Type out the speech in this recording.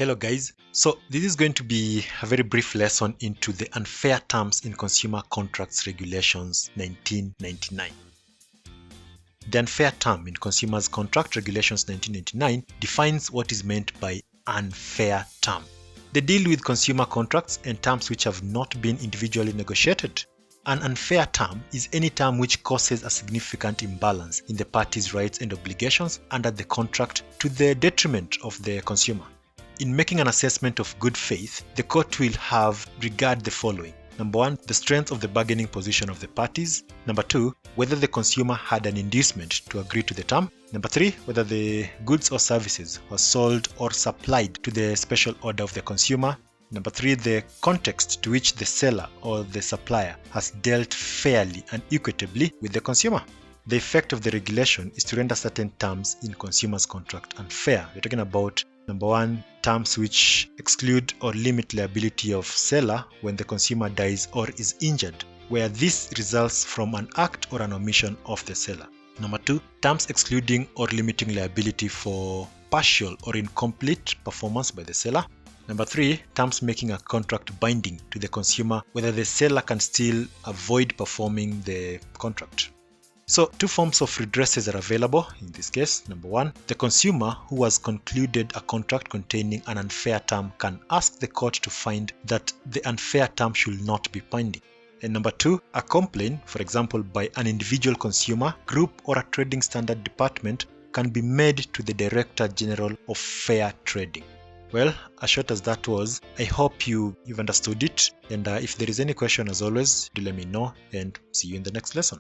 Hello guys, so this is going to be a very brief lesson into the unfair terms in Consumer Contracts Regulations 1999. The unfair term in Consumers Contract Regulations 1999 defines what is meant by unfair term. They deal with consumer contracts and terms which have not been individually negotiated. An unfair term is any term which causes a significant imbalance in the parties' rights and obligations under the contract to the detriment of the consumer. In making an assessment of good faith, the court will have regard the following. Number 1, the strength of the bargaining position of the parties. Number 2, whether the consumer had an inducement to agree to the term. Number 3, whether the goods or services were sold or supplied to the special order of the consumer. Number 3, the context to which the seller or the supplier has dealt fairly and equitably with the consumer. The effect of the regulation is to render certain terms in consumer's contract unfair. We're talking about Number 1, terms which exclude or limit liability of seller when the consumer dies or is injured, where this results from an act or an omission of the seller. Number 2, terms excluding or limiting liability for partial or incomplete performance by the seller. Number 3, terms making a contract binding to the consumer whether the seller can still avoid performing the contract. So, two forms of redresses are available in this case. Number 1, the consumer who has concluded a contract containing an unfair term can ask the court to find that the unfair term should not be binding. And number 2, a complaint, for example by an individual consumer, group or a trading standard department, can be made to the Director General of Fair Trading. Well, as short as that was, I hope you've understood it, and if there is any question, as always, do let me know, and see you in the next lesson.